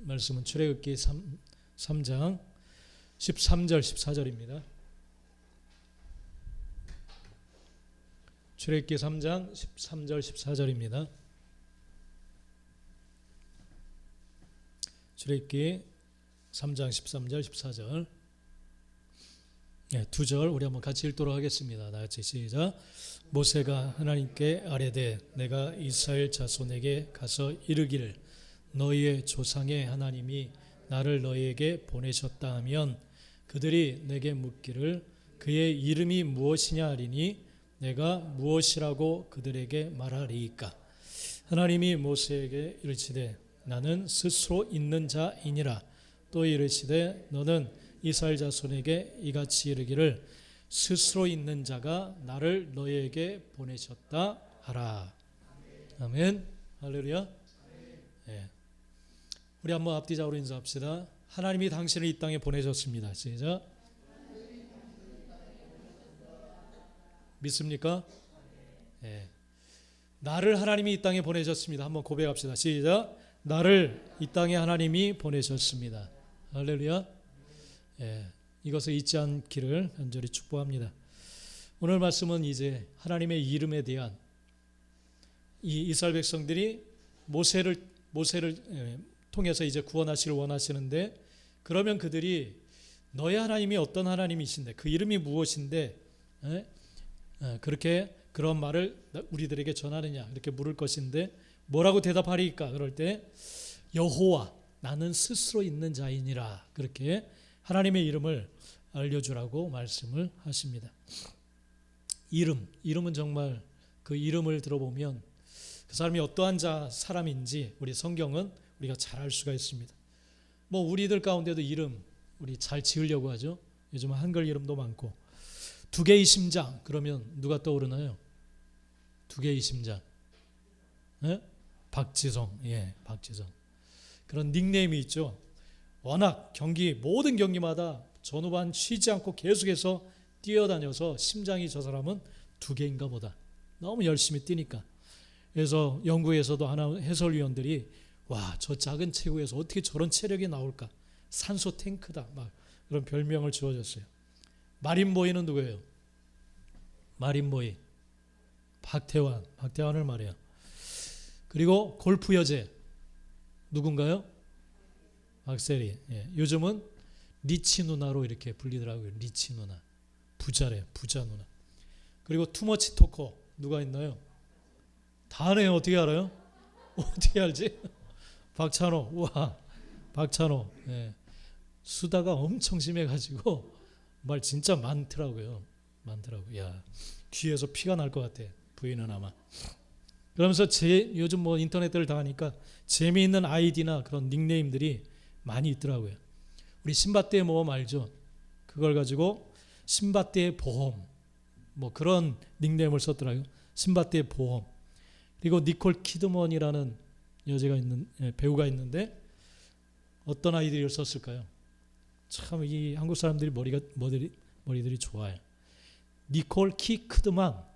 말씀은 출애굽기 3장 13절 14절입니다. 출애굽기 3장 13절 14절입니다. 출애굽기 3장 13절 14절 두 절 우리 한번 같이 읽도록 하겠습니다. 다 같이 시작. 모세가 하나님께 아뢰되 내가 이스라엘 자손에게 가서 이르기를 너희의 조상의 하나님이 나를 너희에게 보내셨다 하면 그들이 내게 묻기를 그의 이름이 무엇이냐 하리니 내가 무엇이라고 그들에게 말하리이까. 하나님이 모세에게 이르시되 나는 스스로 있는 자이니라. 또 이르시되 너는 이스라엘 자손에게 이같이 이르기를 스스로 있는 자가 나를 너희에게 보내셨다 하라. 아멘. 할렐루야. 네. 우리 한번 앞뒤자로 인사합시다. 하나님이 당신을 이 땅에 보내셨습니다. 시작. 믿습니까? 네. 나를 하나님이 이 땅에 보내셨습니다. 한번 고백합시다. 시작. 나를 이 땅에 하나님이 보내셨습니다. 할렐루야. 네. 이것을 잊지 않기를 간절히 축복합니다. 오늘 말씀은 이제 하나님의 이름에 대한 이 이스라엘 백성들이 모세를 통해서 이제 구원하시를 원하시는데 그러면 그들이 너의 하나님이 어떤 하나님이신데 그 이름이 무엇인데 그렇게 그런 말을 우리들에게 전하느냐 이렇게 물을 것인데 뭐라고 대답하리까? 그럴 때 여호와 나는 스스로 있는 자이니라 그렇게 하나님의 이름을 알려주라고 말씀을 하십니다. 이름은 정말 그 이름을 들어보면 그 사람이 어떠한 사람인지 우리 성경은 우리가 잘 알 수가 있습니다. 뭐 우리들 가운데도 이름 우리 잘 지으려고 하죠. 요즘은 한글 이름도 많고 두 개의 심장 그러면 누가 떠오르나요? 두 개의 심장. 네? 박지성. 예, 박지성. 그런 닉네임이 있죠. 워낙 모든 경기마다 전후반 쉬지 않고 계속해서 뛰어다녀서 심장이 저 사람은 두 개인가 보다. 너무 열심히 뛰니까. 그래서 영국에서도 하나 해설위원들이 와, 저 작은 체구에서 어떻게 저런 체력이 나올까? 산소 탱크다. 막 그런 별명을 지어줬어요. 마린보이는 누구예요? 마린보이. 박태환을 말해요. 그리고 골프 여제 누군가요? 박세리. 예, 요즘은 리치 누나로 이렇게 불리더라고요. 리치 누나. 부자래, 부자 누나. 그리고 투머치 토커 누가 있나요? 다 아네요. 어떻게 알아요? 어떻게 알지? 박찬호. 우와, 박찬호. 예. 수다가 엄청 심해가지고 말 진짜 많더라고요. 야, 귀에서 피가 날 것 같아. 부인은 아마. 그러면서 요즘 뭐 인터넷들 다 하니까 재미있는 아이디나 그런 닉네임들이 많이 있더라고요. 우리 신밧드의 모험 알죠? 그걸 가지고 신밧드의 보험 뭐 그런 닉네임을 썼더라고요. 신밧드의 보험. 그리고 니콜 키드먼이라는 배우가 있는데 어떤 아이디를 썼을까요? 참 이 한국 사람들이 머리들이 좋아요. 니콜 키드만.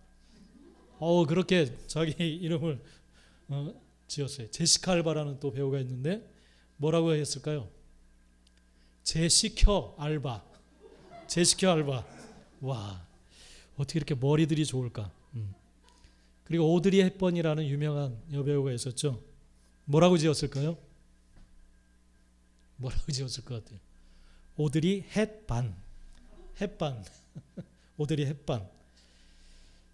그렇게 자기 이름을 지었어요. 제시카 알바라는 또 배우가 있는데 뭐라고 했을까요? 제시켜 알바. 와, 어떻게 이렇게 머리들이 좋을까? 그리고 오드리 헵번이라는 유명한 여배우가 있었죠. 뭐라고 지었을까요? 뭐라고 지었을 것 같아요? 오드리 헵반. 오드리 헵반.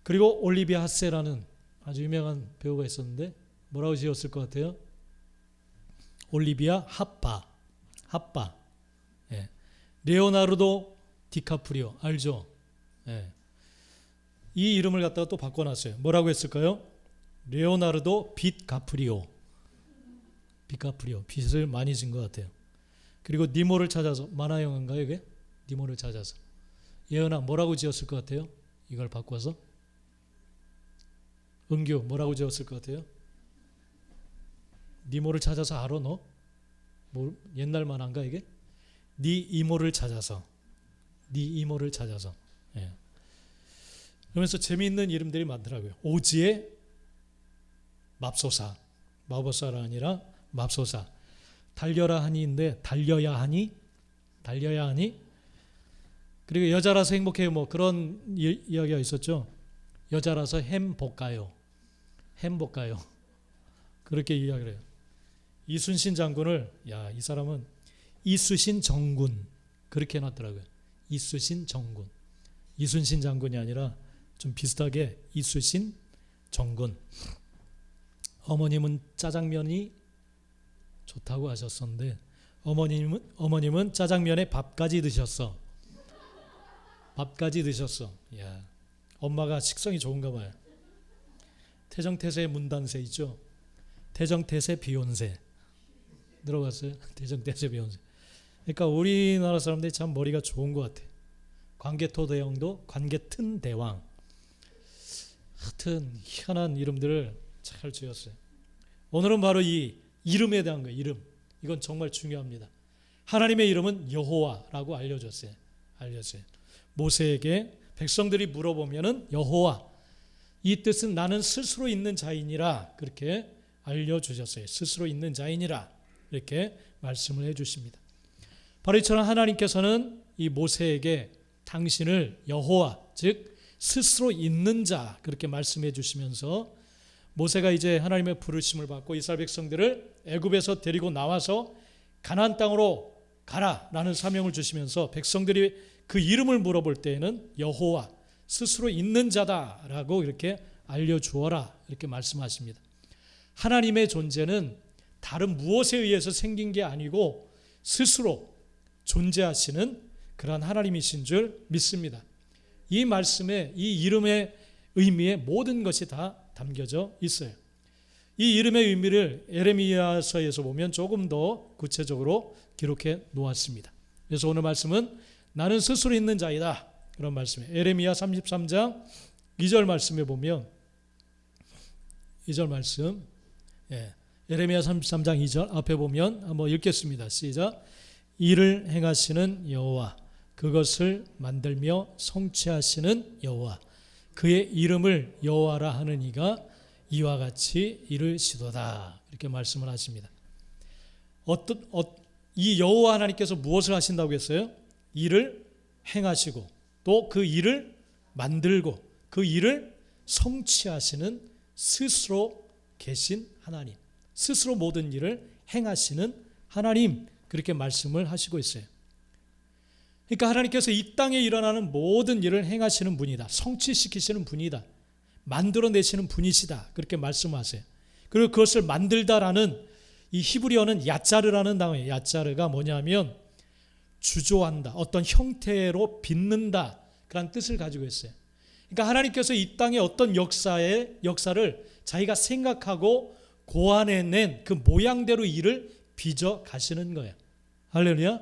그리고 올리비아 하세라는 아주 유명한 배우가 있었는데 뭐라고 지었을 것 같아요? 올리비아 핫바. 예. 레오나르도 디카프리오 알죠? 예. 이 이름을 갖다가 또 바꿔놨어요. 뭐라고 했을까요? 레오나르도 빚카프리오. 빚을 많이 진 것 같아요. 그리고 니모를 찾아서 만화 영화인가요 이게? 니모를 찾아서. 예은아 뭐라고 지었을 것 같아요? 이걸 바꿔서. 은규 뭐라고 지었을 것 같아요? 니모를 찾아서 알아 너? 뭐 옛날 만화인가 이게? 네 이모를 찾아서. 예. 그러면서 재미있는 이름들이 많더라고요. 오지의 맙소사. 마법사가 아니라 맙소사. 달려라 하니인데 달려야 하니? 그리고 여자라서 행복해요. 뭐 그런 이야기가 있었죠. 여자라서 햄 볶아요. 그렇게 이야기를 해요. 이순신 장군을 이 사람은 이순신 정군 그렇게 해놨더라고요. 이순신 정군. 이순신 장군이 아니라 좀 비슷하게 이순신 정군. 어머님은 짜장면이 좋다고 하셨었는데 어머님은 짜장면에 밥까지 드셨어. 엄마가 식성이 좋은가 봐요. 태정태세 문단세 있죠. 태정태세 비욘세 들어봤어요? 태정태세 비욘세. 그러니까 우리나라 사람들이 참 머리가 좋은 것 같아. 관개토대왕도 관개튼 대왕. 하여튼 희한한 이름들을 잘 지었어요. 오늘은 바로 이 이름에 대한 거예요. 이름. 이건 정말 중요합니다. 하나님의 이름은 여호와라고 알려졌어요. 모세에게 백성들이 물어보면은 여호와, 이 뜻은 나는 스스로 있는 자이니라 그렇게 알려주셨어요. 스스로 있는 자이니라 이렇게 말씀을 해주십니다. 바로 이처럼 하나님께서는 이 모세에게 당신을 여호와, 즉 스스로 있는 자 그렇게 말씀해 주시면서 모세가 이제 하나님의 부르심을 받고 이스라엘 백성들을 애굽에서 데리고 나와서 가나안 땅으로 가라라는 사명을 주시면서 백성들이 그 이름을 물어볼 때에는 여호와, 스스로 있는 자다라고 이렇게 알려주어라 이렇게 말씀하십니다. 하나님의 존재는 다른 무엇에 의해서 생긴 게 아니고 스스로 존재하시는 그러한 하나님이신 줄 믿습니다. 이 말씀에, 이 이름의 의미에 모든 것이 다 담겨져 있어요. 이 이름의 의미를 에레미야서에서 보면 조금 더 구체적으로 기록해 놓았습니다. 그래서 오늘 말씀은 나는 스스로 있는 자이다 그런 말씀이에요. 에레미야 33장 2절 말씀에 보면 2절 말씀, 에레미야 33장 2절 앞에 보면 한번 읽겠습니다. 시작. 이를 행하시는 여호와, 그것을 만들며 성취하시는 여호와, 그의 이름을 여호와라 하는 이가 이와 같이 이르시도다 이렇게 말씀을 하십니다. 이 여호와 하나님께서 무엇을 하신다고 했어요? 일을 행하시고 또 그 일을 만들고 그 일을 성취하시는 스스로 계신 하나님, 스스로 모든 일을 행하시는 하나님 그렇게 말씀을 하시고 있어요. 그러니까 하나님께서 이 땅에 일어나는 모든 일을 행하시는 분이다. 성취시키시는 분이다. 만들어내시는 분이시다. 그렇게 말씀하세요. 그리고 그것을 만들다라는 이 히브리어는 야짜르라는 단어예요. 야짜르가 뭐냐면 주조한다. 어떤 형태로 빚는다. 그런 뜻을 가지고 있어요. 그러니까 하나님께서 이 땅에 어떤 역사를 자기가 생각하고 고안해낸 그 모양대로 일을 빚어 가시는 거예요. 할렐루야.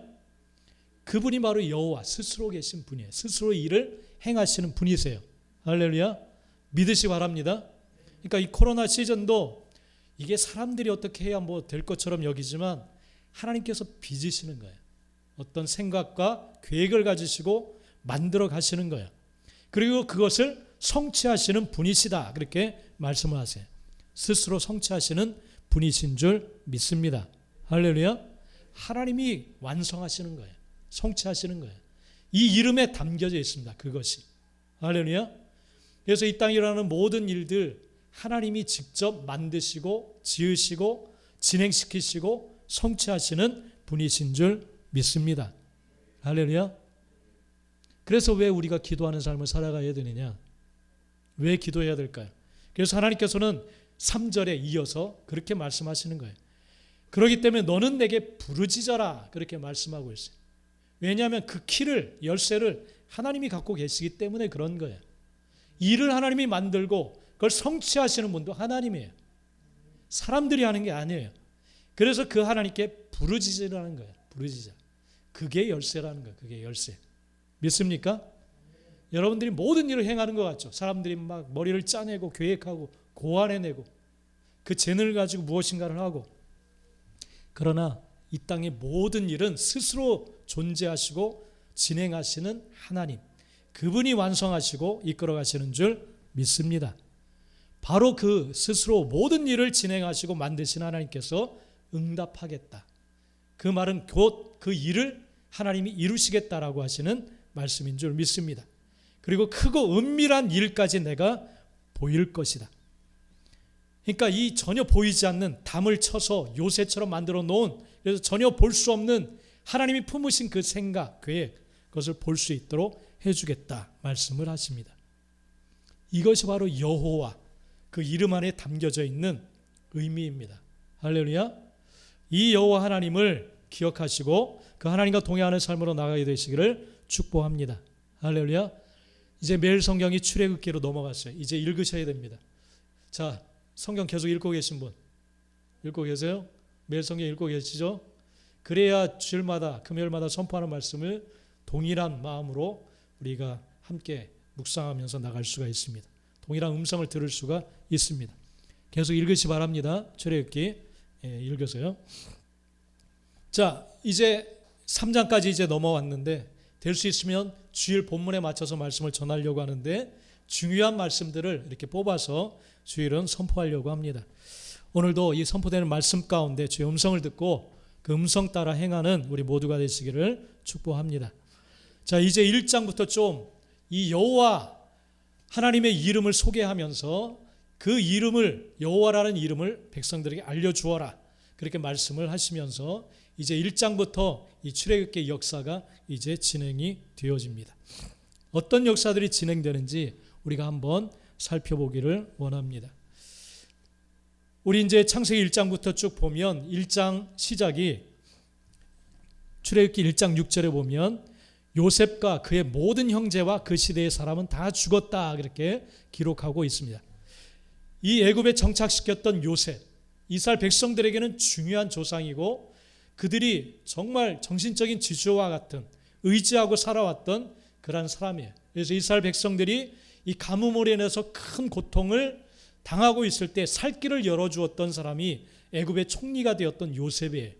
그분이 바로 여호와, 스스로 계신 분이에요. 스스로 일을 행하시는 분이세요. 할렐루야. 믿으시 바랍니다. 그러니까 이 코로나 시즌도 이게 사람들이 어떻게 해야 뭐 될 것처럼 여기지만 하나님께서 빚으시는 거예요. 어떤 생각과 계획을 가지시고 만들어 가시는 거예요. 그리고 그것을 성취하시는 분이시다. 그렇게 말씀을 하세요. 스스로 성취하시는 분이신 줄 믿습니다. 할렐루야. 하나님이 완성하시는 거예요. 성취하시는 거예요. 이 이름에 담겨져 있습니다. 그것이. 할렐루야. 그래서 이 땅에 일어나는 모든 일들 하나님이 직접 만드시고 지으시고 진행시키시고 성취하시는 분이신 줄 믿습니다. 할렐루야. 그래서 왜 우리가 기도하는 삶을 살아가야 되느냐? 왜 기도해야 될까요? 그래서 하나님께서는 3절에 이어서 그렇게 말씀하시는 거예요. 그렇기 때문에 너는 내게 부르짖어라 그렇게 말씀하고 있어요. 왜냐하면 그 키를, 열쇠를 하나님이 갖고 계시기 때문에 그런 거예요. 일을 하나님이 만들고 그걸 성취하시는 분도 하나님이에요. 사람들이 하는 게 아니에요. 그래서 그 하나님께 부르짖으라는 거예요. 부르짖어. 그게 열쇠라는 거예요. 그게 열쇠. 믿습니까? 여러분들이 모든 일을 행하는 것 같죠. 사람들이 막 머리를 짜내고 계획하고 고안해내고 그 재능을 가지고 무엇인가를 하고, 그러나 이 땅의 모든 일은 스스로 존재하시고 진행하시는 하나님, 그분이 완성하시고 이끌어 가시는 줄 믿습니다. 바로 그 스스로 모든 일을 진행하시고 만드신 하나님께서 응답하겠다. 그 말은 곧 그 일을 하나님이 이루시겠다라고 하시는 말씀인 줄 믿습니다. 그리고 크고 은밀한 일까지 내가 보일 것이다. 그러니까 이 전혀 보이지 않는 담을 쳐서 요새처럼 만들어 놓은, 그래서 전혀 볼 수 없는 하나님이 품으신 그 생각, 계획, 그것을 볼 수 있도록 해주겠다 말씀을 하십니다. 이것이 바로 여호와, 그 이름 안에 담겨져 있는 의미입니다. 할렐루야. 이 여호와 하나님을 기억하시고 그 하나님과 동행하는 삶으로 나가게 되시기를 축복합니다. 할렐루야. 이제 매일 성경이 출애굽기로 넘어갔어요. 이제 읽으셔야 됩니다. 자, 성경 계속 읽고 계신 분 읽고 계세요? 매일 성경 읽고 계시죠? 그래야 주일마다 금요일마다 선포하는 말씀을 동일한 마음으로 우리가 함께 묵상하면서 나갈 수가 있습니다. 동일한 음성을 들을 수가 있습니다. 계속 읽으시 바랍니다. 출애굽기 읽으세요. 자, 이제 3장까지 이제 넘어왔는데 될 수 있으면 주일 본문에 맞춰서 말씀을 전하려고 하는데 중요한 말씀들을 이렇게 뽑아서 주일은 선포하려고 합니다. 오늘도 이 선포되는 말씀 가운데 주의 음성을 듣고 그 음성 따라 행하는 우리 모두가 되시기를 축복합니다. 자, 이제 1장부터 좀 이 여호와 하나님의 이름을 소개하면서 그 이름을, 여호와라는 이름을 백성들에게 알려주어라, 그렇게 말씀을 하시면서 이제 1장부터 이 출애굽기의 역사가 이제 진행이 되어집니다. 어떤 역사들이 진행되는지 우리가 한번 살펴보기를 원합니다. 우리 이제 창세기 1장부터 쭉 보면 1장 시작이 출애굽기 1장 6절에 보면 요셉과 그의 모든 형제와 그 시대의 사람은 다 죽었다, 그렇게 기록하고 있습니다. 이 애굽에 정착시켰던 요셉, 이스라엘 백성들에게는 중요한 조상이고 그들이 정말 정신적인 지주와 같은 의지하고 살아왔던 그런 사람이에요. 그래서 이스라엘 백성들이 이 가뭄으로 인해서 큰 고통을 당하고 있을 때 살 길을 열어주었던 사람이 애굽의 총리가 되었던 요셉이에요.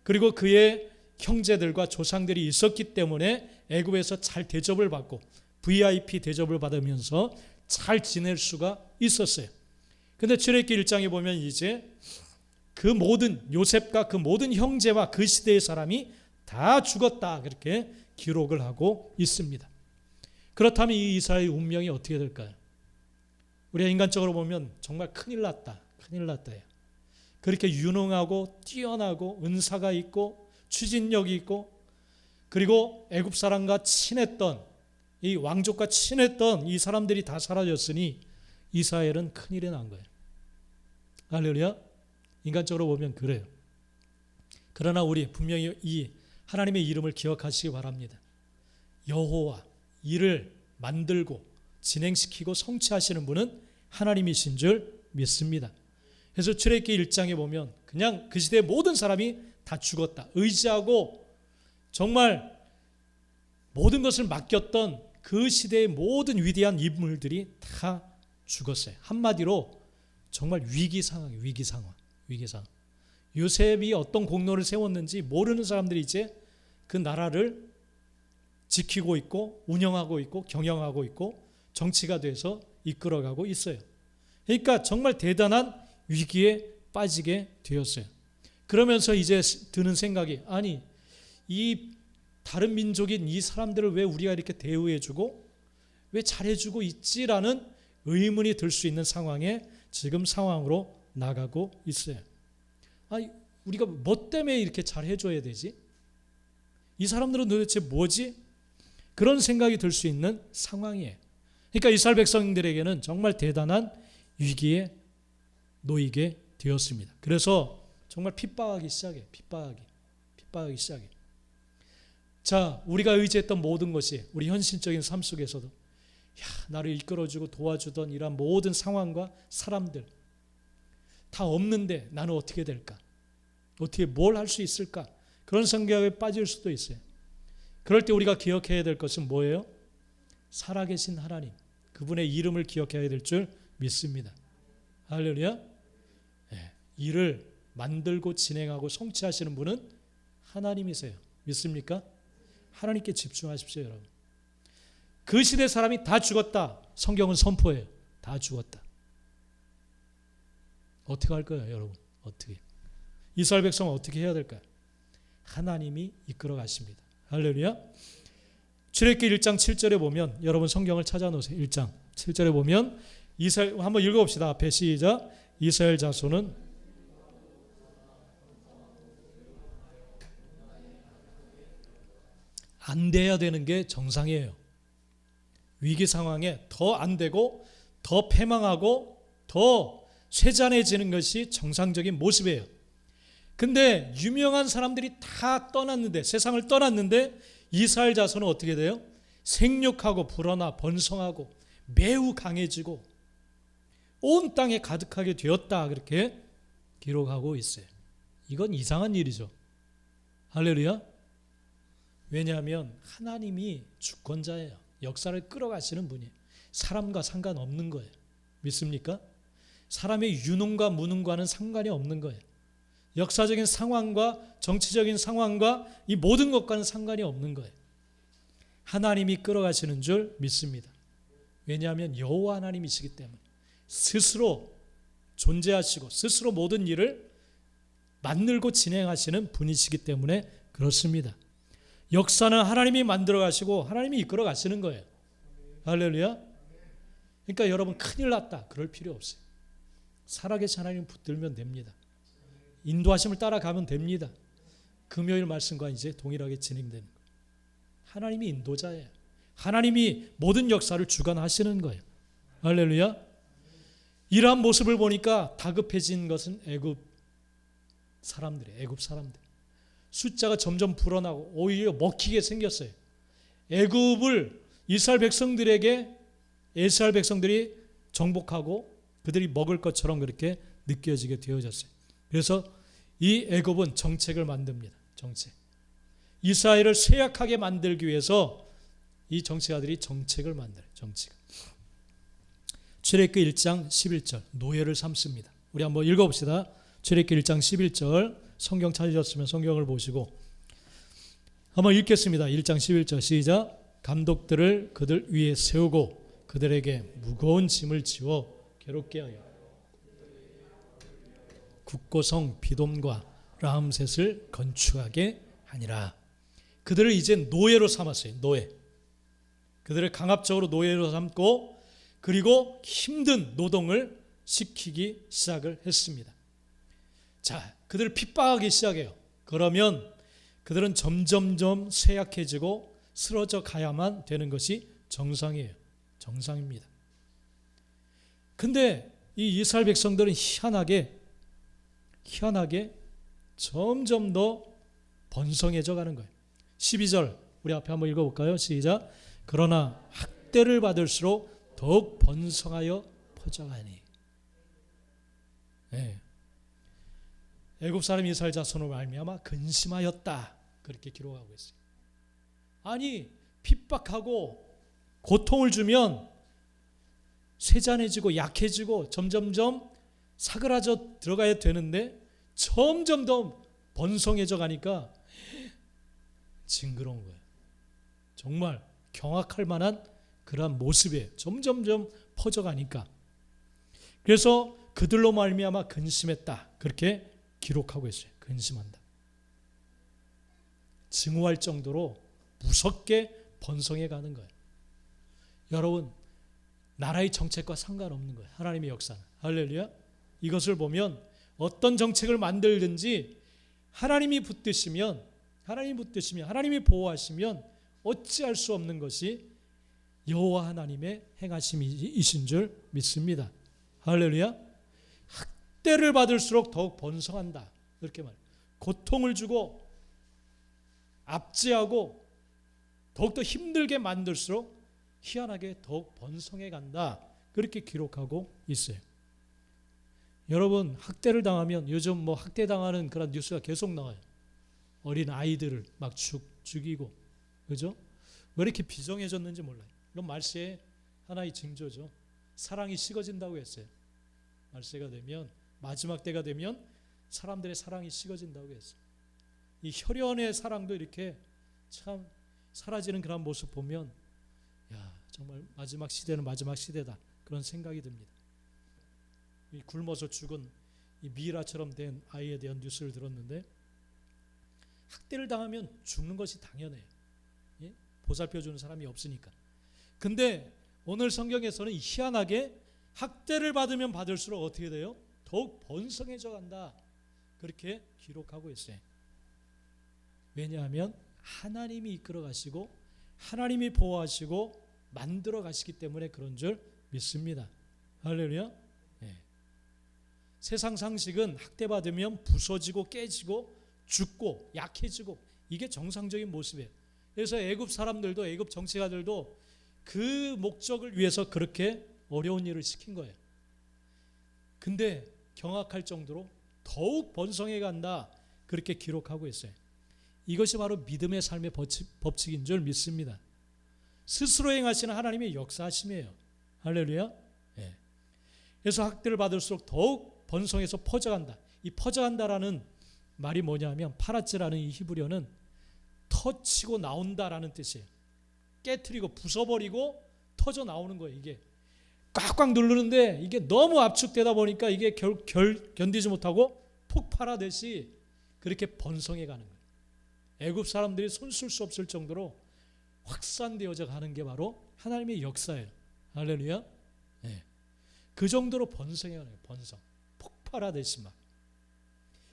그리고 그의 형제들과 조상들이 있었기 때문에 애굽에서 잘 대접을 받고 VIP 대접을 받으면서 잘 지낼 수가 있었어요. 근데 출애굽기 1장에 보면 이제 그 모든 요셉과 그 모든 형제와 그 시대의 사람이 다 죽었다, 그렇게 기록을 하고 있습니다. 그렇다면 이 이스라엘의 운명이 어떻게 될까요? 우리가 인간적으로 보면 정말 큰일 났다, 큰일 났다요. 그렇게 유능하고 뛰어나고 은사가 있고 추진력이 있고 그리고 애굽 사람과 친했던, 이 왕족과 친했던 이 사람들이 다 사라졌으니 이스라엘은 큰일이 난 거예요. 할렐루야. 인간적으로 보면 그래요. 그러나 우리 분명히 이 하나님의 이름을 기억하시기 바랍니다. 여호와, 일을 만들고 진행시키고 성취하시는 분은 하나님이신 줄 믿습니다. 그래서 출애굽기 1장에 보면 그냥 그 시대의 모든 사람이 다 죽었다, 의지하고 정말 모든 것을 맡겼던 그 시대의 모든 위대한 인물들이 다 죽었어요. 한마디로 정말 위기 상황이에요. 위기 상황. 요셉이 어떤 공로를 세웠는지 모르는 사람들이 이제 그 나라를 지키고 있고 운영하고 있고 경영하고 있고 정치가 돼서 이끌어가고 있어요. 그러니까 정말 대단한 위기에 빠지게 되었어요. 그러면서 이제 드는 생각이, 아니 이 다른 민족인 이 사람들을 왜 우리가 이렇게 대우해주고 왜 잘해주고 있지라는 의문이 들 수 있는 상황에 지금 상황으로 나가고 있어요. 아니 우리가 뭐 때문에 이렇게 잘해줘야 되지? 이 사람들은 도대체 뭐지? 그런 생각이 들 수 있는 상황이에요. 그러니까 이스라엘 백성들에게는 정말 대단한 위기에 놓이게 되었습니다. 그래서 정말 핍박하기 시작해. 핍박하기 시작해. 자, 우리가 의지했던 모든 것이 우리 현실적인 삶 속에서도 나를 이끌어주고 도와주던 이런 모든 상황과 사람들 다 없는데 나는 어떻게 될까? 어떻게 뭘 할 수 있을까? 그런 생각에 빠질 수도 있어요. 그럴 때 우리가 기억해야 될 것은 뭐예요? 살아계신 하나님, 그분의 이름을 기억해야 될 줄 믿습니다. 할렐루야. 네, 일을 만들고 진행하고 성취하시는 분은 하나님이세요. 믿습니까? 하나님께 집중하십시오, 여러분. 그 시대 사람이 다 죽었다. 성경은 선포해요. 다 죽었다. 어떻게 할 거예요, 여러분? 어떻게? 이스라엘 백성은 어떻게 해야 될까요? 하나님이 이끌어 가십니다. 할렐루야. 출애굽기 1장 7절에 보면, 여러분 성경을 찾아 놓으세요. 1장 7절에 보면 이스라엘, 한번 읽어 봅시다. 앞에 시작. 이스라엘 자손은 안 돼야 되는 게 정상이에요. 위기 상황에 더 안 되고 더 패망하고 더 쇠잔해지는 것이 정상적인 모습이에요. 근데 유명한 사람들이 다 떠났는데, 세상을 떠났는데 이스라엘 자손은 어떻게 돼요? 생육하고 불어나 번성하고 매우 강해지고 온 땅에 가득하게 되었다, 그렇게 기록하고 있어요. 이건 이상한 일이죠. 할렐루야. 왜냐하면 하나님이 주권자예요. 역사를 끌어가시는 분이에요. 사람과 상관없는 거예요. 믿습니까? 사람의 유능과 무능과는 상관이 없는 거예요. 역사적인 상황과 정치적인 상황과 이 모든 것과는 상관이 없는 거예요. 하나님이 끌어가시는 줄 믿습니다. 왜냐하면 여호와 하나님이시기 때문에 스스로 존재하시고 스스로 모든 일을 만들고 진행하시는 분이시기 때문에 그렇습니다. 역사는 하나님이 만들어 가시고 하나님이 이끌어 가시는 거예요. 할렐루야. 그러니까 여러분 큰일 났다 그럴 필요 없어요. 살아계신 하나님 붙들면 됩니다. 인도하심을 따라가면 됩니다. 금요일 말씀과 이제 동일하게 진행되는 거예요. 하나님이 인도자예요. 하나님이 모든 역사를 주관하시는 거예요. 할렐루야. 이러한 모습을 보니까 다급해진 것은 애굽 사람들. 숫자가 점점 불어나고 오히려 먹히게 생겼어요. 애굽을 이스라엘 백성들이 정복하고 그들이 먹을 것처럼 그렇게 느껴지게 되어졌어요. 그래서 이 애굽은 정책을 만듭니다. 정책. 이스라엘을 쇠약하게 만들기 위해서 이 정치가들이 정책을 만들어요. 정책. 출애굽기 1장 11절 노예를 삼습니다. 우리 한번 읽어봅시다. 출애굽기 1장 11절 성경 찾으셨으면 성경을 보시고 한번 읽겠습니다. 1장 11절 시작. 감독들을 그들 위에 세우고 그들에게 무거운 짐을 지워 괴롭게 하여 국고성 비돔과 라암셋을 건축하게 하니라. 그들을 이제 노예로 삼았어요. 노예. 그들을 강압적으로 노예로 삼고 그리고 힘든 노동을 시키기 시작을 했습니다. 자, 그들을 핍박하기 시작해요. 그러면 그들은 점점점 쇠약해지고 쓰러져 가야만 되는 것이 정상이에요. 정상입니다. 근데 이 이스라엘 백성들은 희한하게 점점 더 번성해져 가는 거예요. 12절 우리 앞에 한번 읽어볼까요? 시작. 그러나 학대를 받을수록 더욱 번성하여 퍼져가니. 네. 애굽 사람 이스라엘 자손으로 말미암아 근심하였다 그렇게 기록하고 있어요. 아니 핍박하고 고통을 주면 쇠잔해지고 약해지고 점점점 사그라져 들어가야 되는데 점점 더 번성해져 가니까 징그러운 거예요. 정말 경악할 만한 그러한 모습이에요. 점점점 퍼져가니까. 그래서 그들로 말미암아 근심했다 그렇게 기록하고 있어요. 근심한다. 증오할 정도로 무섭게 번성해 가는 거예요. 여러분 나라의 정책과 상관없는 거예요. 하나님의 역사는. 할렐루야. 이것을 보면 어떤 정책을 만들든지 하나님이 붙드시면 하나님이 보호하시면 어찌할 수 없는 것이 여호와 하나님의 행하심이신 줄 믿습니다. 할렐루야. 학대를 받을수록 더욱 번성한다. 이렇게 말해요. 고통을 주고 압제하고 더욱더 힘들게 만들수록 희한하게 더욱 번성해 간다. 그렇게 기록하고 있어요. 여러분 학대를 당하면 요즘 뭐 학대당하는 그런 뉴스가 계속 나와요. 어린 아이들을 막 죽이고 그죠? 왜 이렇게 비정해졌는지 몰라요. 이런 말세의 하나의 징조죠. 사랑이 식어진다고 했어요. 말세가 되면 마지막 때가 되면 사람들의 사랑이 식어진다고 했어요. 이 혈연의 사랑도 이렇게 참 사라지는 그런 모습 보면 야 정말 마지막 시대는 마지막 시대다 그런 생각이 듭니다. 이 굶어서 죽은 이 미라처럼 된 아이에 대한 뉴스를 들었는데 학대를 당하면 죽는 것이 당연해요. 예? 보살펴 주는 사람이 없으니까. 근데 오늘 성경에서는 희한하게 학대를 받으면 받을수록 어떻게 돼요? 더욱 번성해져 간다. 그렇게 기록하고 있어요. 왜냐하면 하나님이 이끌어 가시고 하나님이 보호하시고 만들어 가시기 때문에 그런 줄 믿습니다. 할렐루야. 네. 세상 상식은 학대받으면 부서지고 깨지고 죽고 약해지고 이게 정상적인 모습이에요. 그래서 애굽 사람들도 애굽 정치가들도 그 목적을 위해서 그렇게 어려운 일을 시킨 거예요. 근데 경악할 정도로 더욱 번성해 간다. 그렇게 기록하고 있어요. 이것이 바로 믿음의 삶의 법칙인 줄 믿습니다. 스스로 행하시는 하나님의 역사하심이에요. 할렐루야. 네. 그래서 학대를 받을수록 더욱 번성해서 퍼져간다. 이 퍼져간다라는 말이 뭐냐면 파라츠라는 이 히브리어는 터치고 나온다라는 뜻이에요. 깨트리고 부숴버리고 터져 나오는 거예요. 이게 꽉꽉 누르는데 이게 너무 압축되다 보니까 이게 견디지 못하고 폭발하듯이 그렇게 번성해 가는 거예요. 애굽 사람들이 손쓸 수 없을 정도로 확산되어져 가는 게 바로 하나님의 역사예요. 할렐루야. 네. 그 정도로 번성해 가는 거예요. 번성. 폭발하듯이 막.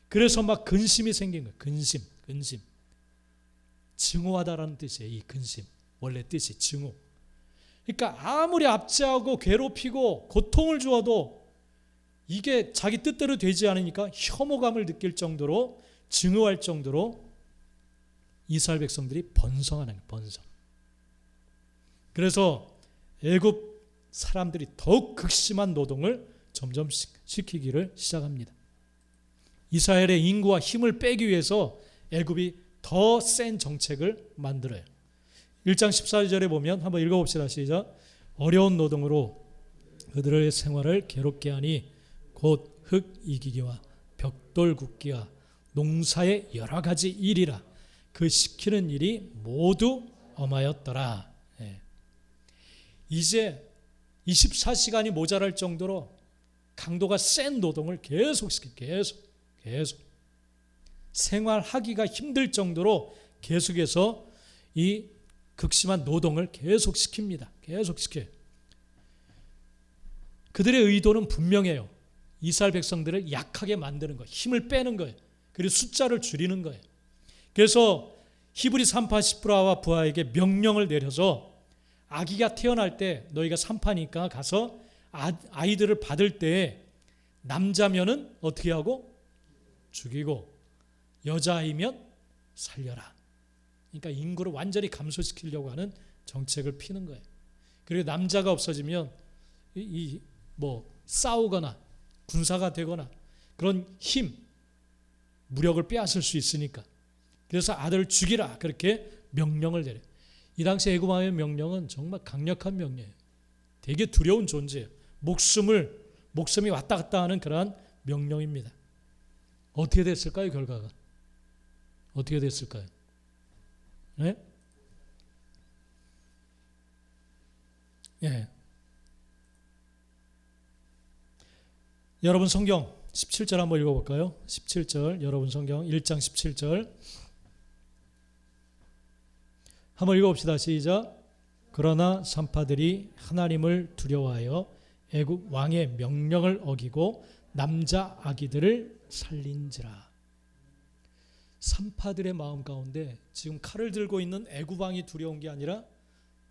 그래서 막 근심이 생긴 거예요. 근심. 증오하다라는 뜻이에요. 이 근심. 원래 뜻이 증오. 그러니까 아무리 압제하고 괴롭히고 고통을 주어도 이게 자기 뜻대로 되지 않으니까 혐오감을 느낄 정도로 증오할 정도로 이스라엘 백성들이 번성하는 거예요. 번성. 그래서 애굽 사람들이 더욱 극심한 노동을 점점 시키기를 시작합니다. 이스라엘의 인구와 힘을 빼기 위해서 애굽이 더 센 정책을 만들어요. 1장 14절에 보면 한번 읽어봅시다. 시작. 어려운 노동으로 그들의 생활을 괴롭게 하니 곧 흙 이기기와 벽돌 굽기와 농사의 여러 가지 일이라 그 시키는 일이 모두 엄하였더라. 네. 이제 24시간이 모자랄 정도로 강도가 센 노동을 계속 생활하기가 힘들 정도로 계속해서 이 극심한 노동을 계속 시킵니다. 계속 시켜요. 그들의 의도는 분명해요. 이스라엘 백성들을 약하게 만드는 거예요. 힘을 빼는 거예요. 그리고 숫자를 줄이는 거예요. 그래서 히브리 산파 시프라와 부하에게 명령을 내려서 아기가 태어날 때 너희가 산파니까 가서 아이들을 받을 때 남자면은 어떻게 하고? 죽이고 여자아이면 살려라. 그러니까 인구를 완전히 감소시키려고 하는 정책을 피는 거예요. 그리고 남자가 없어지면 싸우거나 군사가 되거나 그런 힘, 무력을 빼앗을 수 있으니까. 그래서 아들을 죽이라 그렇게 명령을 내려요. 이 당시 애굽 왕의 명령은 정말 강력한 명령이에요. 되게 두려운 존재예요. 목숨이 왔다 갔다 하는 그러한 명령입니다. 어떻게 됐을까요? 결과가 어떻게 됐을까요? 네? 예. 여러분 성경 17절 한번 읽어볼까요? 17절 여러분 성경 1장 17절 한번 읽어봅시다. 시작. 그러나 산파들이 하나님을 두려워하여 애굽 왕의 명령을 어기고 남자 아기들을 살린지라. 산파들의 마음 가운데 지금 칼을 들고 있는 애굽 왕이 두려운 게 아니라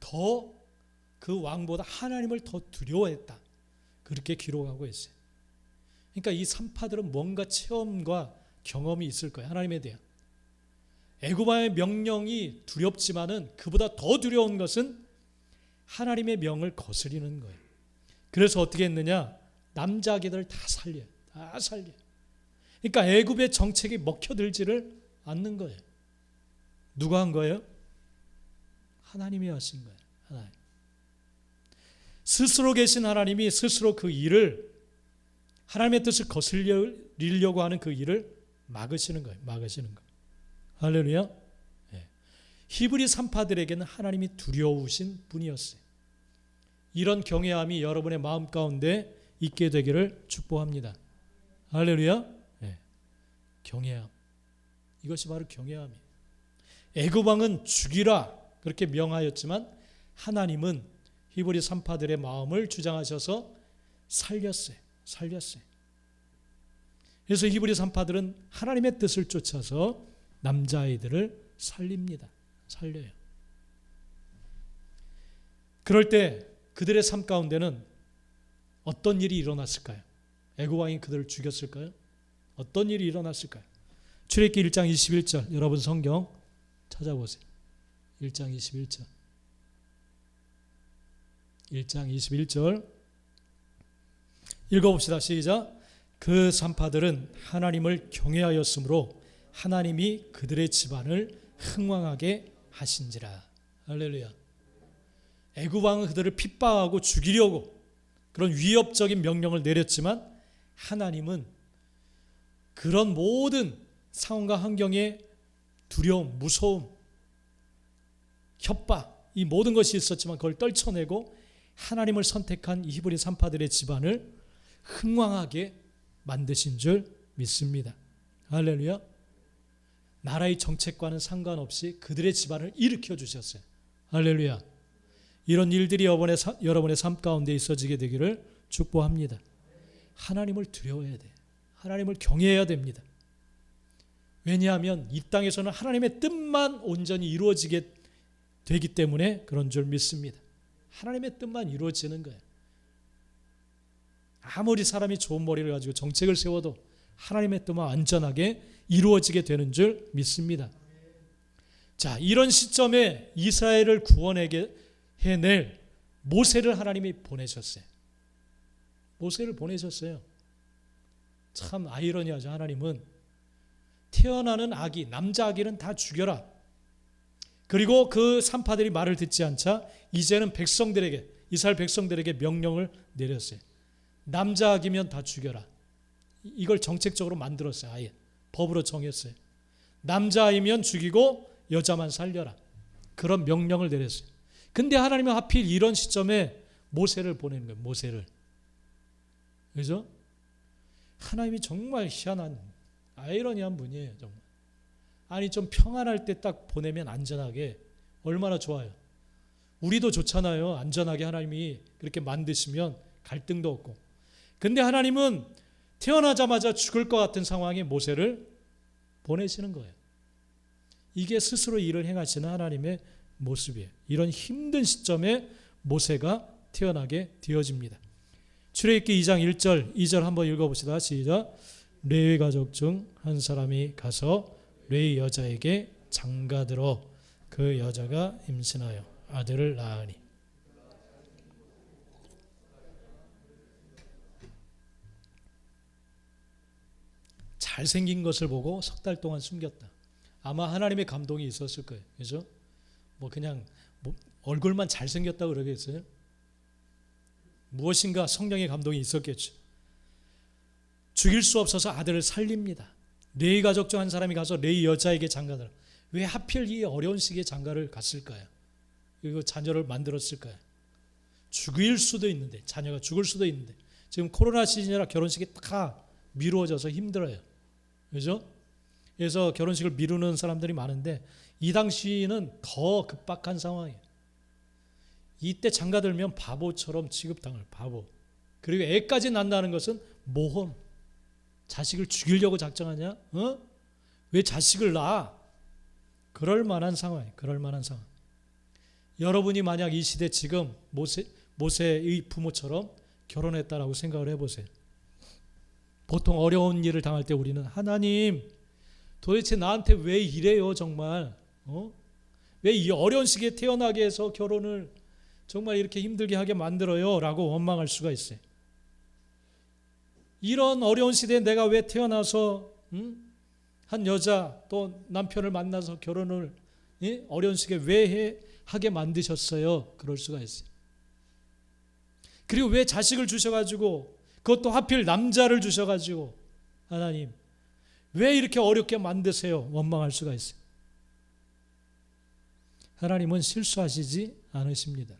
더 그 왕보다 하나님을 더 두려워했다. 그렇게 기록하고 있어요. 그러니까 이 산파들은 뭔가 체험과 경험이 있을 거예요. 하나님에 대한. 애굽 왕의 명령이 두렵지만은 그보다 더 두려운 것은 하나님의 명을 거스리는 거예요. 그래서 어떻게 했느냐? 남자 아기들을 다 살려요. 다 살려요. 그러니까 애굽의 정책이 먹혀들지를 않는 거예요. 누가 한 거예요? 하나님이 하신 거예요. 하나님. 스스로 계신 하나님이 스스로 그 일을 하나님의 뜻을 거슬리려고 하는 그 일을 막으시는 거예요. 막으시는 거. 할렐루야. 네. 히브리 산파들에게는 하나님이 두려우신 분이었어요. 이런 경외함이 여러분의 마음 가운데 있게 되기를 축복합니다. 할렐루야. 네. 경외함. 이것이 바로 경외함이에요. 애굽 왕은 죽이라 그렇게 명하였지만 하나님은 히브리 산파들의 마음을 주장하셔서 살렸어요. 그래서 히브리 산파들은 하나님의 뜻을 쫓아서 남자아이들을 살려요. 그럴 때 그들의 삶 가운데는 어떤 일이 일어났을까요? 애굽 왕이 그들을 죽였을까요? 어떤 일이 일어났을까요? 출애굽기 1장 21절 여러분 성경 찾아보세요. 1장 21절 1장 21절 읽어봅시다. 시작. 그 산파들은 하나님을 경외하였으므로 하나님이 그들의 집안을 흥왕하게 하신지라. 할렐루야. 애굽 왕은 그들을 핍박하고 죽이려고 그런 위협적인 명령을 내렸지만 하나님은 그런 모든 상황과 환경에 두려움, 무서움, 협박 이 모든 것이 있었지만 그걸 떨쳐내고 하나님을 선택한 히브리 산파들의 집안을 흥왕하게 만드신 줄 믿습니다. 할렐루야. 나라의 정책과는 상관없이 그들의 집안을 일으켜 주셨어요. 할렐루야. 이런 일들이 여러분의 삶 가운데 있어지게 되기를 축복합니다. 하나님을 두려워해야 돼. 하나님을 경외해야 됩니다. 왜냐하면 이 땅에서는 하나님의 뜻만 온전히 이루어지게 되기 때문에 그런 줄 믿습니다. 하나님의 뜻만 이루어지는 거예요. 아무리 사람이 좋은 머리를 가지고 정책을 세워도 하나님의 뜻만 완전하게 이루어지게 되는 줄 믿습니다. 자, 이런 시점에 이스라엘을 구원하게 해낼 모세를 하나님이 보내셨어요. 모세를 보내셨어요. 참 아이러니하죠. 하나님은 태어나는 아기, 남자 아기는 다 죽여라. 그리고 그 산파들이 말을 듣지 않자 이제는 백성들에게, 이스라엘 백성들에게 명령을 내렸어요. 남자 아기면 다 죽여라. 이걸 정책적으로 만들었어요. 아예 법으로 정했어요. 남자아이면 죽이고 여자만 살려라. 그런 명령을 내렸어요. 근데 하나님은 하필 이런 시점에 모세를 보내는 거예요. 모세를. 그죠? 하나님이 정말 희한한 아이러니한 분이에요. 정말. 아니 좀 평안할 때 딱 보내면 안전하게 얼마나 좋아요. 우리도 좋잖아요. 안전하게 하나님이 그렇게 만드시면 갈등도 없고. 근데 하나님은 태어나자마자 죽을 것 같은 상황에 모세를 보내시는 거예요. 이게 스스로 일을 행하시는 하나님의 모습이에요. 이런 힘든 시점에 모세가 태어나게 되어집니다. 출애굽기 2장 1절 2절 한번 읽어봅시다. 시작. 레위 가족 중 한 사람이 가서 레위 여자에게 장가들어 그 여자가 임신하여 아들을 낳으니. 잘생긴 것을 보고 석 달 동안 숨겼다. 아마 하나님의 감동이 있었을 거예요. 그죠? 그냥 얼굴만 잘생겼다고 그러겠어요? 무엇인가 성령의 감동이 있었겠죠. 죽일 수 없어서 아들을 살립니다. 레위 가족 중 한 사람이 가서 레위 여자에게 장가들어. 왜 하필 이 어려운 시기에 장가를 갔을까요? 그리고 자녀를 만들었을까요? 죽일 수도 있는데, 자녀가 죽을 수도 있는데, 지금 코로나 시즌이라 결혼식이 다 미루어져서 힘들어요. 그죠? 그래서 결혼식을 미루는 사람들이 많은데 이 당시는 더 급박한 상황이에요. 이때 장가들면 바보처럼 취급당할 바보. 그리고 애까지 낳는다는 것은 모험. 자식을 죽이려고 작정하냐? 왜 자식을 낳아? 그럴 만한 상황이에요. 그럴 만한 상황. 여러분이 만약 이 시대 지금 모세의 부모처럼 결혼했다라고 생각을 해보세요. 보통 어려운 일을 당할 때 우리는 하나님 도대체 나한테 왜 이래요 정말 왜 이 어려운 시기에 태어나게 해서 결혼을 정말 이렇게 힘들게 하게 만들어요 라고 원망할 수가 있어요. 이런 어려운 시대에 내가 왜 태어나서 한 여자 또 남편을 만나서 결혼을 어려운 시기에 왜 하게 만드셨어요. 그럴 수가 있어요. 그리고 왜 자식을 주셔가지고 그것도 하필 남자를 주셔가지고 하나님 왜 이렇게 어렵게 만드세요? 원망할 수가 있어요. 하나님은 실수하시지 않으십니다.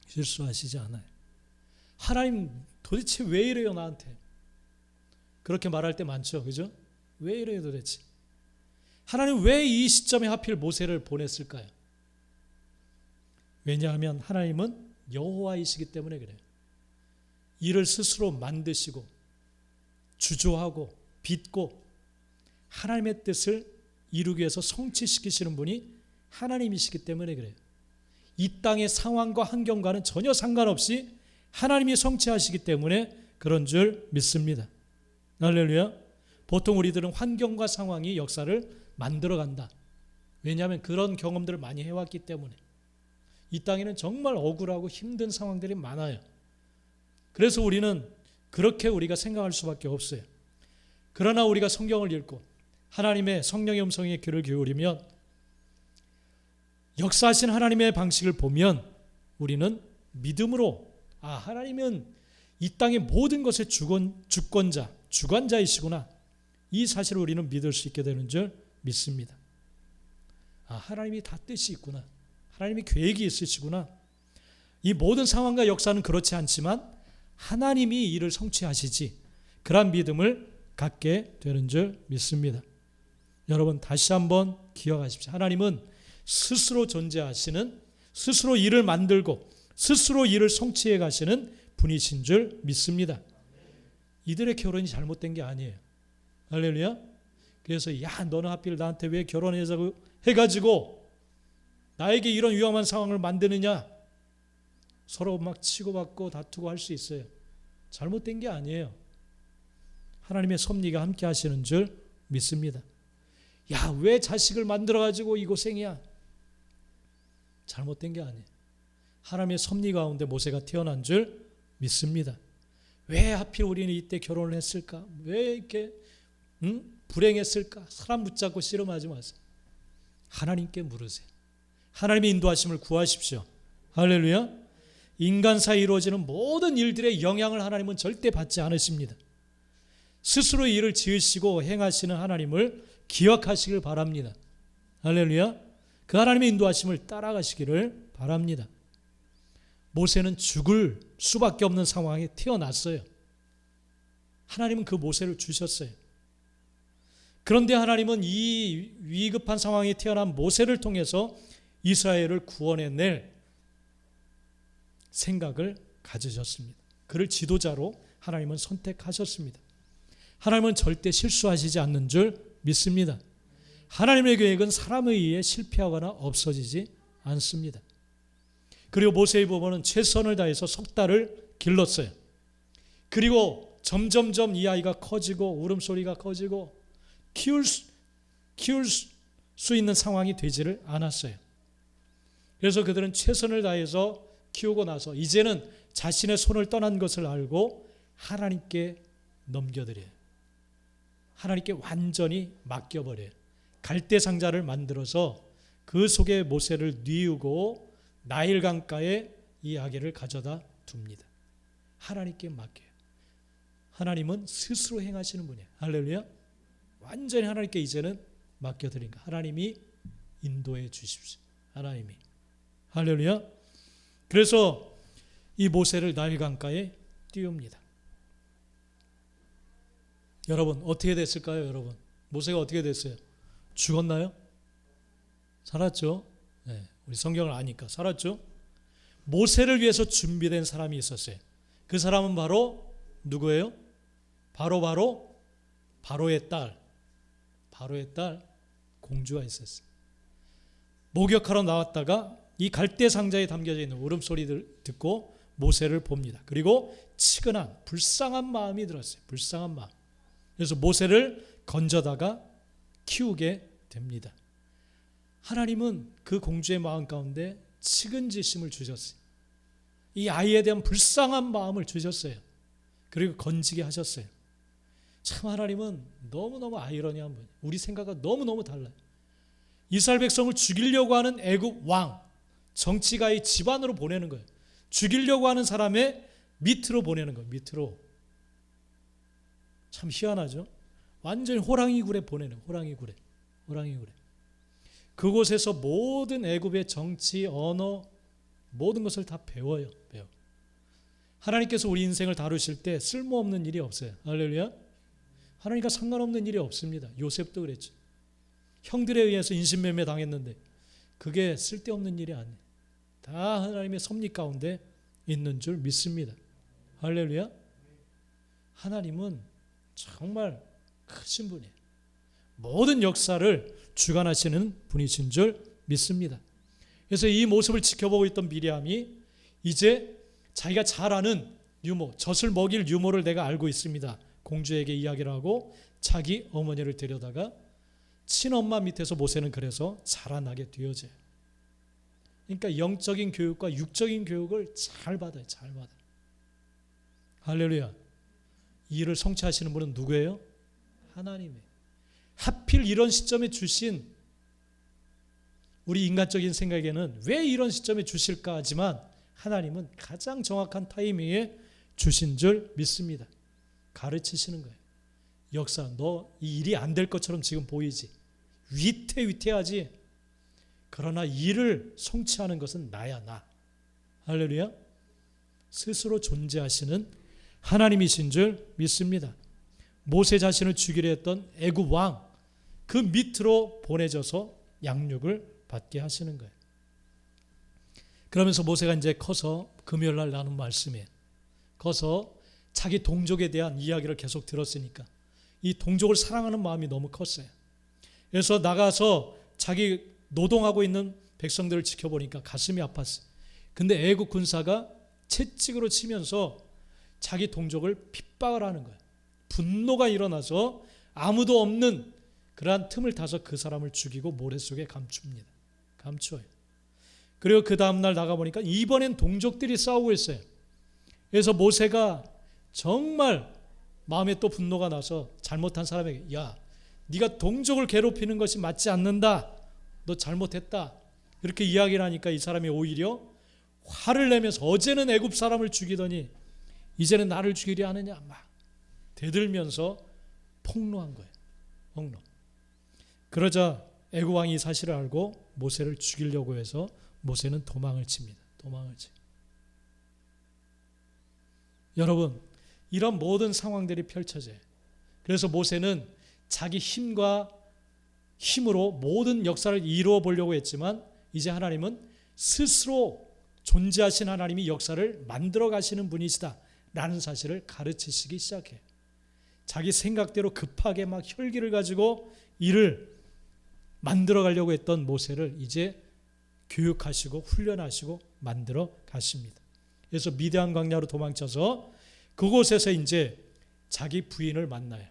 실수하시지 않아요. 하나님 도대체 왜 이래요 나한테? 그렇게 말할 때 많죠. 그죠? 왜 이래요 도대체? 하나님 왜 이 시점에 하필 모세를 보냈을까요? 왜냐하면 하나님은 여호와이시기 때문에 그래요. 일을 스스로 만드시고 주조하고 빚고 하나님의 뜻을 이루기 위해서 성취시키시는 분이 하나님이시기 때문에 그래요. 이 땅의 상황과 환경과는 전혀 상관없이 하나님이 성취하시기 때문에 그런 줄 믿습니다. 할렐루야. 보통 우리들은 환경과 상황이 역사를 만들어간다. 왜냐하면 그런 경험들을 많이 해왔기 때문에. 이 땅에는 정말 억울하고 힘든 상황들이 많아요. 그래서 우리는 그렇게 우리가 생각할 수밖에 없어요. 그러나 우리가 성경을 읽고 하나님의 성령의 음성에 귀를 기울이면 역사하신 하나님의 방식을 보면 우리는 믿음으로 하나님은 이 땅의 모든 것의 주권자, 주관자이시구나. 이 사실을 우리는 믿을 수 있게 되는 줄 믿습니다. 하나님이 다 뜻이 있구나. 하나님이 계획이 있으시구나. 이 모든 상황과 역사는 그렇지 않지만 하나님이 이를 성취하시지. 그런 믿음을 갖게 되는 줄 믿습니다. 여러분 다시 한번 기억하십시오. 하나님은 스스로 존재하시는, 스스로 일을 만들고 스스로 일을 성취해 가시는 분이신 줄 믿습니다. 이들의 결혼이 잘못된 게 아니에요. 할렐루야. 그래서 너는 하필 나한테 왜 결혼하자고 해가지고 나에게 이런 위험한 상황을 만드느냐. 서로 막 치고받고 다투고 할 수 있어요. 잘못된 게 아니에요. 하나님의 섭리가 함께 하시는 줄 믿습니다. 왜 자식을 만들어가지고 이 고생이야. 잘못된 게 아니에요. 하나님의 섭리 가운데 모세가 태어난 줄 믿습니다. 왜 하필 우리는 이때 결혼을 했을까? 왜 이렇게 불행했을까? 사람 붙잡고 씨름하지 마세요. 하나님께 물으세요. 하나님의 인도하심을 구하십시오. 할렐루야. 인간 사이에 이루어지는 모든 일들의 영향을 하나님은 절대 받지 않으십니다. 스스로 일을 지으시고 행하시는 하나님을 기억하시길 바랍니다. 할렐루야. 그 하나님의 인도하심을 따라가시기를 바랍니다. 모세는 죽을 수밖에 없는 상황에 태어났어요. 하나님은 그 모세를 주셨어요. 그런데 하나님은 이 위급한 상황에 태어난 모세를 통해서 이스라엘을 구원해낼 생각을 가지셨습니다. 그를 지도자로 하나님은 선택하셨습니다. 하나님은 절대 실수하시지 않는 줄 믿습니다. 하나님의 계획은 사람에 의해 실패하거나 없어지지 않습니다. 그리고 모세의 부모는 최선을 다해서 석 달을 길렀어요. 그리고 점점점 이 아이가 커지고 울음소리가 커지고 키울 수 있는 상황이 되지를 않았어요. 그래서 그들은 최선을 다해서 키우고 나서 이제는 자신의 손을 떠난 것을 알고 하나님께 넘겨드려요. 하나님께 완전히 맡겨버려요. 갈대 상자를 만들어서 그 속에 모세를 뉘우고 나일 강가에 이 아기를 가져다 둡니다. 하나님께 맡겨요. 하나님은 스스로 행하시는 분이에요. 할렐루야. 완전히 하나님께 이제는 맡겨드리니까 하나님이 인도해 주십시오. 하나님이. 할렐루야. 그래서 이 모세를 나일 강가에 띄웁니다. 여러분 어떻게 됐을까요? 여러분 모세가 어떻게 됐어요? 죽었나요? 살았죠. 네, 우리 성경을 아니까 살았죠. 모세를 위해서 준비된 사람이 있었어요. 그 사람은 바로 누구예요? 바로의 딸 공주가 있었어요. 목욕하러 나왔다가 이 갈대 상자에 담겨져 있는 울음소리를 듣고 모세를 봅니다. 그리고 치근한 불쌍한 마음이 들었어요. 불쌍한 마음. 그래서 모세를 건져다가 키우게 됩니다. 하나님은 그 공주의 마음 가운데 측은지심을 주셨어요. 이 아이에 대한 불쌍한 마음을 주셨어요. 그리고 건지게 하셨어요. 참 하나님은 너무너무 아이러니한 분이에요. 우리 생각과 너무너무 달라요. 이스라엘 백성을 죽이려고 하는 애굽 왕, 정치가의 집안으로 보내는 거예요. 죽이려고 하는 사람의 밑으로 보내는 거예요. 밑으로. 참 희한하죠. 완전히 호랑이 굴에 보내는 호랑이 굴에. 그곳에서 모든 애굽의 정치, 언어 모든 것을 다 배워요. 하나님께서 우리 인생을 다루실 때 쓸모없는 일이 없어요. 할렐루야. 하나님과 상관없는 일이 없습니다. 요셉도 그랬죠. 형들에 의해서 인신매매 당했는데 그게 쓸데없는 일이 아니에요. 다 하나님의 섭리 가운데 있는 줄 믿습니다. 할렐루야. 하나님은 정말 크신 분이에요. 모든 역사를 주관하시는 분이신 줄 믿습니다. 그래서 이 모습을 지켜보고 있던 미리암이 이제 자기가 잘 아는 유모, 젖을 먹일 유모를 내가 알고 있습니다. 공주에게 이야기를 하고 자기 어머니를 데려다가 친엄마 밑에서 모세는 그래서 자라나게 되어져요. 그러니까 영적인 교육과 육적인 교육을 잘 받아요. 잘 받아요. 할렐루야. 이 일을 성취하시는 분은 누구예요? 하나님이에요. 하필 이런 시점에 주신, 우리 인간적인 생각에는 왜 이런 시점에 주실까 하지만 하나님은 가장 정확한 타이밍에 주신 줄 믿습니다. 가르치시는 거예요. 역사, 너 이 일이 안 될 것처럼 지금 보이지? 위태위태하지? 그러나 일을 성취하는 것은 나야, 나. 할렐루야. 스스로 존재하시는 하나님이신 줄 믿습니다. 모세 자신을 죽이려 했던 애굽 왕, 그 밑으로 보내져서 양육을 받게 하시는 거예요. 그러면서 모세가 이제 커서 금요일 날 나눈 말씀에 커서 자기 동족에 대한 이야기를 계속 들었으니까 이 동족을 사랑하는 마음이 너무 컸어요. 그래서 나가서 자기 노동하고 있는 백성들을 지켜보니까 가슴이 아팠어요. 근데 애국 군사가 채찍으로 치면서 자기 동족을 핍박을 하는 거예요. 분노가 일어나서 아무도 없는 그러한 틈을 타서 그 사람을 죽이고 모래 속에 감춥니다. 감추어요. 그리고 그 다음날 나가보니까 이번엔 동족들이 싸우고 있어요. 그래서 모세가 정말 마음에 또 분노가 나서 잘못한 사람에게, 야, 네가 동족을 괴롭히는 것이 맞지 않는다. 너 잘못했다. 이렇게 이야기를 하니까 이 사람이 오히려 화를 내면서 어제는 애굽 사람을 죽이더니 이제는 나를 죽이려 하느냐 막 대들면서 폭로한 거예요. 폭로. 그러자 애굽 왕이 이 사실을 알고 모세를 죽이려고 해서 모세는 도망을 칩니다. 도망을 치. 여러분, 이런 모든 상황들이 펼쳐져요. 그래서 모세는 자기 힘으로 모든 역사를 이루어 보려고 했지만 이제 하나님은 스스로 존재하신 하나님이 역사를 만들어 가시는 분이시다 라는 사실을 가르치시기 시작해요. 자기 생각대로 급하게 막 혈기를 가지고 일을 만들어 가려고 했던 모세를 이제 교육하시고 훈련하시고 만들어 가십니다. 그래서 미디안 광야로 도망쳐서 그곳에서 이제 자기 부인을 만나요.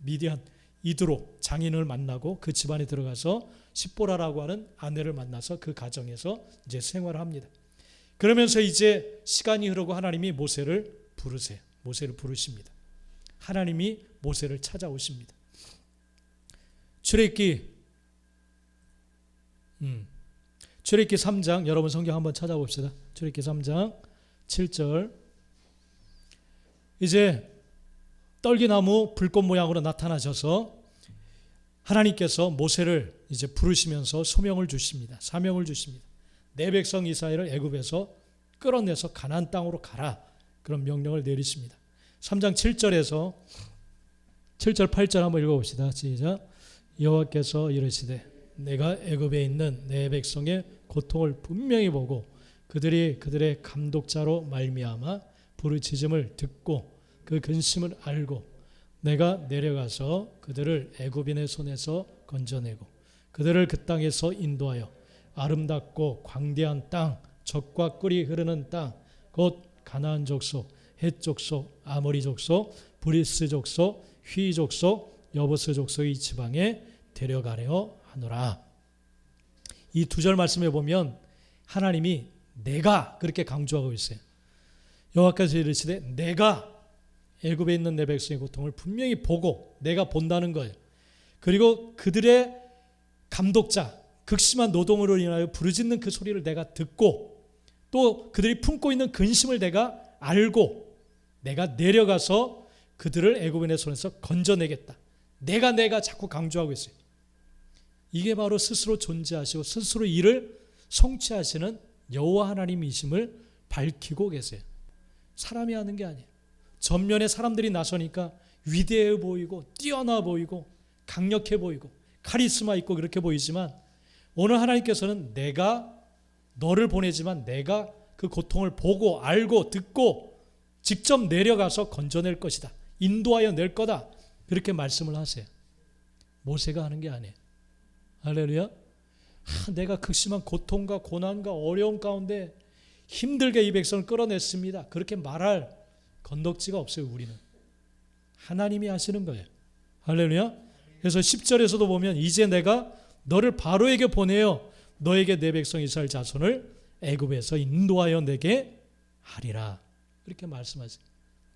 미디안 이드로 장인을 만나고 그 집안에 들어가서 십보라라고 하는 아내를 만나서 그 가정에서 이제 생활을 합니다. 그러면서 이제 시간이 흐르고 하나님이 모세를 부르세요. 모세를 부르십니다. 하나님이 모세를 찾아오십니다. 출애굽기 3장, 여러분 성경 한번 찾아봅시다. 출애굽기 3장 7절. 이제 떨기나무 불꽃 모양으로 나타나셔서 하나님께서 모세를 이제 부르시면서 소명을 주십니다. 사명을 주십니다. 내 백성 이스라엘을 애굽에서 끌어내서 가나안 땅으로 가라. 그런 명령을 내리십니다. 3장 7절에서 7절 8절 한번 읽어봅시다. 시작. 여호와께서 이르시되 내가 애굽에 있는 내 백성의 고통을 분명히 보고 그들의 감독자로 말미암아 부르짖음을 듣고 그 근심을 알고 내가 내려가서 그들을 애굽인의 손에서 건져내고 그들을 그 땅에서 인도하여 아름답고 광대한 땅, 젖과 꿀이 흐르는 땅, 곧 가나안 족속, 헷 족속, 아모리 족속, 브리스 족속, 휘 족속, 여부스 족속의 지방에 데려가려 하노라. 이 두 절 말씀에 보면 하나님이 내가 그렇게 강조하고 있어요. 여호와께서 이르시되 내가 애굽에 있는 내 백성의 고통을 분명히 보고 내가 본다는 거예요. 그리고 그들의 감독자, 극심한 노동으로 인하여 부르짖는 그 소리를 내가 듣고 또 그들이 품고 있는 근심을 내가 알고 내가 내려가서 그들을 애굽인의 손에서 건져내겠다. 내가 자꾸 강조하고 있어요. 이게 바로 스스로 존재하시고 스스로 일을 성취하시는 여호와 하나님이심을 밝히고 계세요. 사람이 하는 게 아니에요. 전면에 사람들이 나서니까 위대해 보이고 뛰어나 보이고 강력해 보이고 카리스마 있고 그렇게 보이지만 오늘 하나님께서는 내가 너를 보내지만 내가 그 고통을 보고 알고 듣고 직접 내려가서 건져낼 것이다. 인도하여 낼 거다. 그렇게 말씀을 하세요. 모세가 하는 게 아니에요. 할렐루야. 내가 극심한 고통과 고난과 어려움 가운데 힘들게 이 백성을 끌어냈습니다. 그렇게 말할 건덕지가 없어요. 우리는. 하나님이 하시는 거예요. 할렐루야. 그래서 10절에서도 보면 이제 내가 너를 바로에게 보내어 너에게 내 백성 이스라엘 자손을 애굽에서 인도하여 내게 하리라. 그렇게 말씀하세요.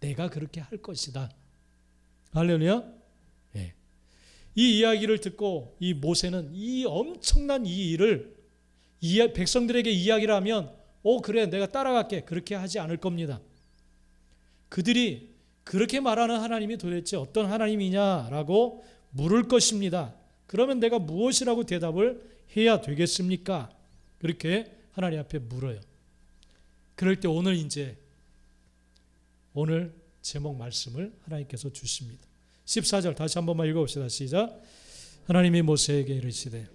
내가 그렇게 할 것이다. 할렐루야. 네. 이 이야기를 듣고 이 모세는 이 엄청난 이 일을 백성들에게 이야기를 하면 그래 내가 따라갈게 그렇게 하지 않을 겁니다. 그들이 그렇게 말하는 하나님이 도대체 어떤 하나님이냐라고 물을 것입니다. 그러면 내가 무엇이라고 대답을 해야 되겠습니까? 그렇게 하나님 앞에 물어요. 그럴 때 오늘 제목 말씀을 하나님께서 주십니다. 14절 다시 한 번만 읽어봅시다. 시작. 하나님이 모세에게 이르시되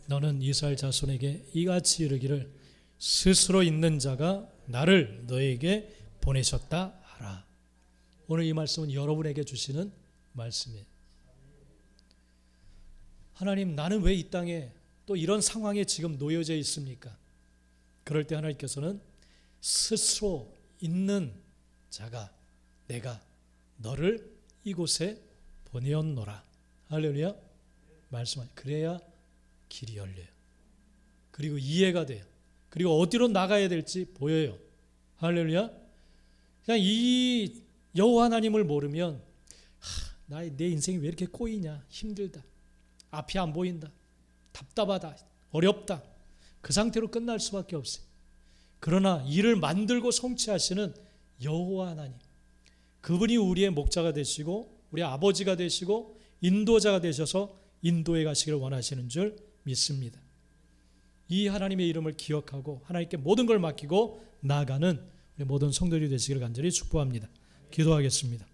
너는 이스라엘 자손에게 이같이 이르기를 스스로 있는 자가 나를 너에게 보내셨다 하라. 오늘 이 말씀은 여러분에게 주시는 말씀이에요. 하나님, 나는 왜 이 땅에 또 이런 상황에 지금 놓여져 있습니까? 그럴 때 하나님께서는 스스로 있는 자가 내가 너를 이곳에 보내었노라. 할렐루야. 말씀하세요. 그래야 길이 열려요. 그리고 이해가 돼요. 그리고 어디로 나가야 될지 보여요. 할렐루야. 그냥 이 여호와 하나님을 모르면 내 인생이 왜 이렇게 꼬이냐, 힘들다, 앞이 안 보인다, 답답하다, 어렵다, 그 상태로 끝날 수밖에 없어요. 그러나 이를 만들고 성취하시는 여호와 하나님, 그분이 우리의 목자가 되시고 우리 아버지가 되시고 인도자가 되셔서 인도해 가시기를 원하시는 줄 믿습니다. 이 하나님의 이름을 기억하고 하나님께 모든 걸 맡기고 나아가는 우리 모든 성도들이 되시기를 간절히 축복합니다. 기도하겠습니다.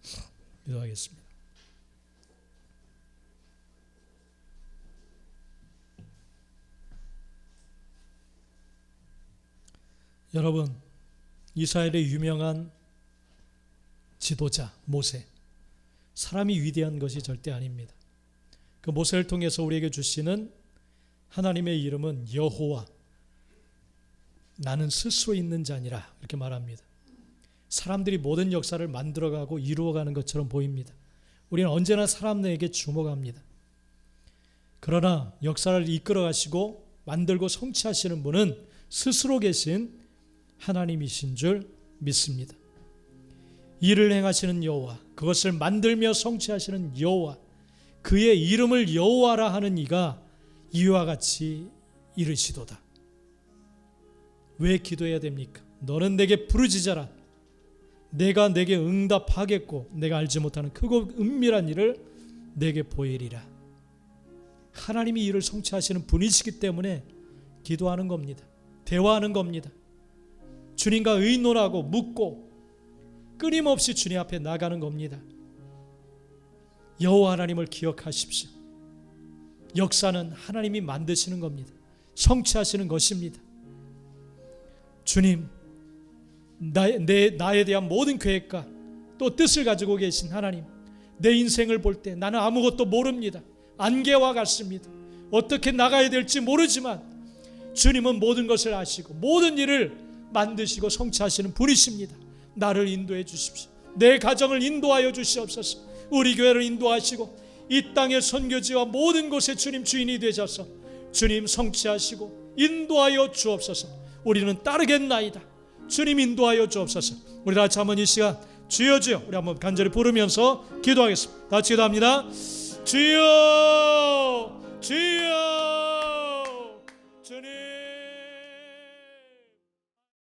여러분, 이스라엘의 유명한 지도자 모세, 사람이 위대한 것이 절대 아닙니다. 그 모세를 통해서 우리에게 주시는 하나님의 이름은 여호와, 나는 스스로 있는 자니라 이렇게 말합니다. 사람들이 모든 역사를 만들어가고 이루어가는 것처럼 보입니다. 우리는 언제나 사람에게 주목합니다. 그러나 역사를 이끌어가시고 만들고 성취하시는 분은 스스로 계신 하나님이신 줄 믿습니다. 일을 행하시는 여호와, 그것을 만들며 성취하시는 여호와, 그의 이름을 여호와라 하는 이가 이와 같이 이르시도다. 왜 기도해야 됩니까? 너는 내게 부르짖어라. 내가 내게 응답하겠고 내가 알지 못하는 크고 은밀한 일을 내게 보이리라. 하나님이 일을 성취하시는 분이시기 때문에 기도하는 겁니다. 대화하는 겁니다. 주님과 의논하고 묻고 끊임없이 주님 앞에 나가는 겁니다. 여호와 하나님을 기억하십시오. 역사는 하나님이 만드시는 겁니다. 성취하시는 것입니다. 주님, 나에 대한 모든 계획과 또 뜻을 가지고 계신 하나님, 내 인생을 볼 때 나는 아무것도 모릅니다. 안개와 같습니다. 어떻게 나가야 될지 모르지만 주님은 모든 것을 아시고 모든 일을 만드시고 성취하시는 분이십니다. 나를 인도해 주십시오. 내 가정을 인도하여 주시옵소서. 우리 교회를 인도하시고 이 땅의 선교지와 모든 곳에 주님 주인이 되셔서 주님 성취하시고 인도하여 주옵소서. 우리는 따르겠나이다. 주님 인도하여 주옵소서. 우리 다 같이 한번 이 시간 주여 주여 우리 한번 간절히 부르면서 기도하겠습니다. 다 같이 기도합니다. 주여 주여